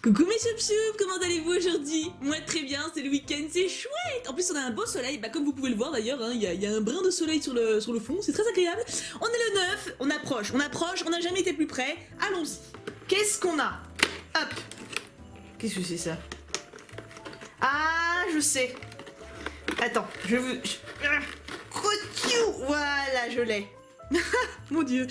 Coucou mes choup-choup, comment allez-vous aujourd'hui? Moi très bien, c'est le week-end, c'est chouette. En plus on a un beau soleil, comme vous pouvez le voir d'ailleurs, il y a un brin de soleil sur le fond, c'est très agréable. On est le 9, on approche, on n'a jamais été plus près. Allons-y. Qu'est-ce qu'on a? Hop. Qu'est-ce que c'est ça? Ah, je sais. Attends, je veux... Voilà, je l'ai. Mon dieu.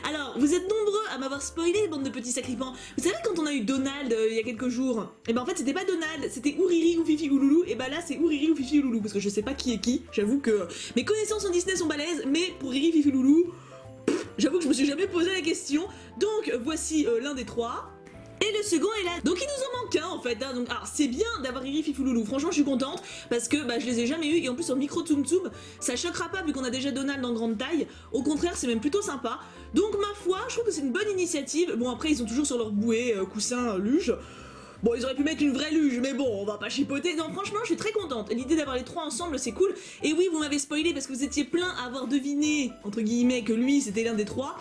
Alors, vous êtes nombreux à m'avoir spoilé, bande de petits sacripants. Vous savez quand on a eu Donald il y a quelques jours? Et ben en fait c'était pas Donald, c'était Ouriri ou Fifi ou Loulou. Et ben là c'est Ouriri ou Fifi ou Loulou, parce que je sais pas qui est qui. J'avoue que mes connaissances en Disney sont balèzes, mais pour Riri, Fifi, Loulou, j'avoue que je me suis jamais posé la question. Donc voici l'un des trois. Et le second est là. Donc il nous en manque un en fait. Hein. Donc, alors c'est bien d'avoir Riri, Fifi, Loulou. Franchement je suis contente parce que je les ai jamais eu. Et en plus en micro Tsum Tsum, ça choquera pas vu qu'on a déjà Donald en grande taille. Au contraire c'est même plutôt sympa. Donc ma foi je trouve que c'est une bonne initiative. Bon après ils sont toujours sur leur bouée, coussin, luge. Bon, ils auraient pu mettre une vraie luge, mais bon, on va pas chipoter. Non, franchement, je suis très contente. L'idée d'avoir les trois ensemble, c'est cool. Et oui, vous m'avez spoilé parce que vous étiez plein à avoir deviné, entre guillemets, que lui, c'était l'un des trois.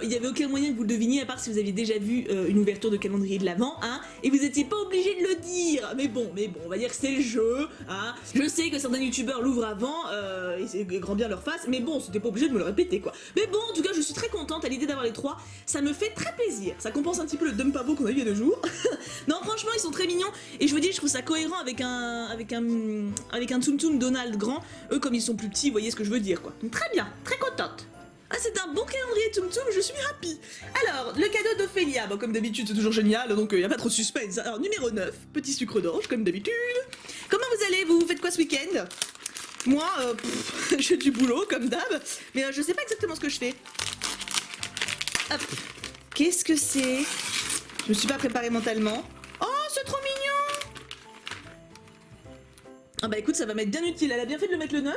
Il n'y avait aucun moyen que vous le deviniez, à part si vous aviez déjà vu une ouverture de calendrier de l'Avent, hein. Et vous étiez pas obligé de le dire. Mais bon, on va dire que c'est le jeu, hein. Je sais que certains youtubeurs l'ouvrent avant, et c'est grand bien leur face, mais bon, c'était pas obligé de me le répéter, quoi. Mais bon, en tout cas, je suis très contente à l'idée d'avoir les trois. Ça me fait très plaisir. Ça compense un petit peu le Dumpavo qu'on a eu il y a 2 jours. Non, franchement, ils sont très mignons et je vous dis, je trouve ça cohérent avec un Tsum Tsum Donald grand. Eux, comme ils sont plus petits, vous voyez ce que je veux dire, quoi. Donc très bien, très contente. Ah, c'est un bon calendrier Tsum Tsum, je suis happy. Alors, le cadeau d'Ophélia, comme d'habitude, c'est toujours génial, donc y a pas trop de suspense. Alors, numéro 9, petit sucre d'orge, comme d'habitude. Comment vous allez? Vous faites quoi ce week-end? Moi, j'ai du boulot, comme d'hab, mais je sais pas exactement ce que je fais. Hop. Qu'est-ce que c'est? Je me suis pas préparée mentalement. Oh, c'est trop mignon! Ah bah écoute, ça va m'être bien utile. Elle a bien fait de le mettre le 9.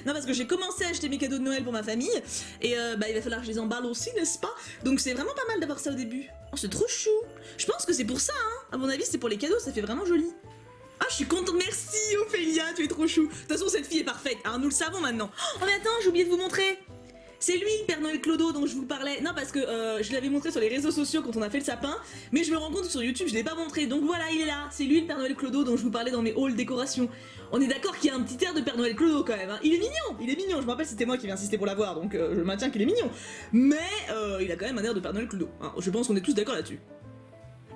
Non, parce que j'ai commencé à acheter mes cadeaux de Noël pour ma famille. Et il va falloir que je les emballe aussi, n'est-ce pas? Donc c'est vraiment pas mal d'avoir ça au début. Oh, c'est trop chou. Je pense que c'est pour ça, hein. À mon avis, c'est pour les cadeaux, ça fait vraiment joli. Ah, je suis contente. Merci, Ophélia, tu es trop chou. De toute façon, cette fille est parfaite. Alors, nous le savons maintenant. Oh, mais attends, j'ai oublié de vous montrer. C'est lui, le Père Noël Clodo, dont je vous parlais. Non, parce que je l'avais montré sur les réseaux sociaux quand on a fait le sapin, mais je me rends compte que sur YouTube, je l'ai pas montré. Donc voilà, il est là. C'est lui, le Père Noël Clodo, dont je vous parlais dans mes hauls décorations. On est d'accord qu'il y a un petit air de Père Noël Clodo quand même. Hein. Il est mignon. Je me rappelle, c'était moi qui avais insisté pour l'avoir, donc je maintiens qu'il est mignon. Mais il a quand même un air de Père Noël Clodo. Hein. Je pense qu'on est tous d'accord là-dessus.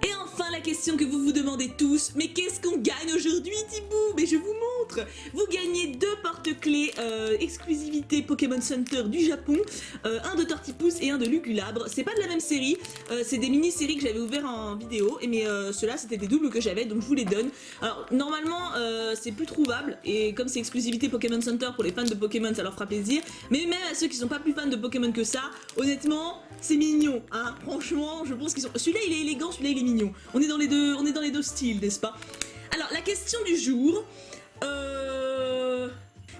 Et enfin la question que vous vous demandez tous, mais qu'est-ce qu'on gagne aujourd'hui, Thibou? Mais je vous montre. Vous gagnez 2 porte-clés exclusivité Pokémon Center du Japon, un de Tortipousse et un de Lugulabre. C'est pas de la même série, c'est des mini-séries que j'avais ouvert en vidéo, mais ceux-là c'était des doubles que j'avais, donc je vous les donne. Alors normalement c'est plus trouvable, et comme c'est exclusivité Pokémon Center pour les fans de Pokémon, ça leur fera plaisir, mais même à ceux qui sont pas plus fans de Pokémon que ça, honnêtement, c'est mignon, hein. Franchement, je pense qu'ils sont... Celui-là il est élégant, celui-là il est mignon. On est dans les deux styles, n'est-ce pas? Alors, la question du jour...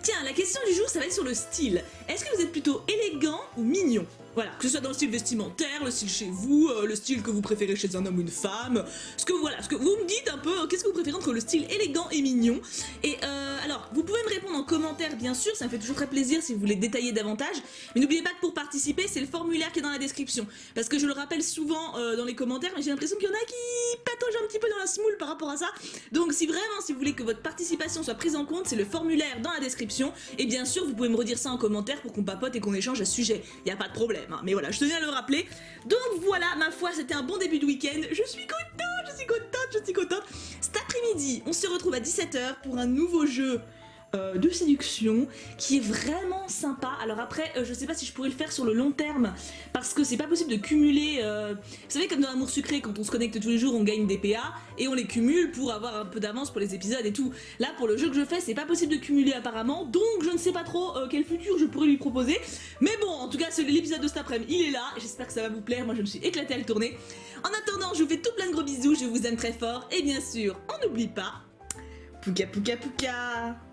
Tiens, la question du jour, ça va être sur le style. Est-ce que vous êtes plutôt élégant ou mignon? Voilà, que ce soit dans le style vestimentaire, le style chez vous, le style que vous préférez chez un homme ou une femme, ce que vous me dites un peu, qu'est-ce que vous préférez entre le style élégant et mignon. Et alors, vous pouvez me répondre en commentaire bien sûr, ça me fait toujours très plaisir si vous voulez détailler davantage, mais n'oubliez pas que pour participer, c'est le formulaire qui est dans la description, parce que je le rappelle souvent dans les commentaires, mais j'ai l'impression qu'il y en a qui pataugent un petit peu dans la semoule par rapport à ça, donc si vous voulez que votre participation soit prise en compte, c'est le formulaire dans la description, et bien sûr, vous pouvez me redire ça en commentaire pour qu'on papote et qu'on échange à ce sujet, y a pas de problème. Mais voilà, je tenais à le rappeler. Donc voilà, ma foi, c'était un bon début de week-end. Je suis contente. Cet après-midi, on se retrouve à 17 h pour un nouveau jeu de séduction qui est vraiment sympa. Alors après, je sais pas si je pourrais le faire sur le long terme parce que c'est pas possible de cumuler. Vous savez, comme dans Amour Sucré, quand on se connecte tous les jours, on gagne des PA et on les cumule pour avoir un peu d'avance pour les épisodes et tout. Là, pour le jeu que je fais, c'est pas possible de cumuler apparemment, donc je ne sais pas trop quel futur je pourrais lui proposer. Mais bon, en tout cas, l'épisode de cet après-midi, il est là. J'espère que ça va vous plaire. Moi, je me suis éclatée à le tourner. En attendant, je vous fais tout plein de gros bisous. Je vous aime très fort et bien sûr, on n'oublie pas. Pouka pouka pouka.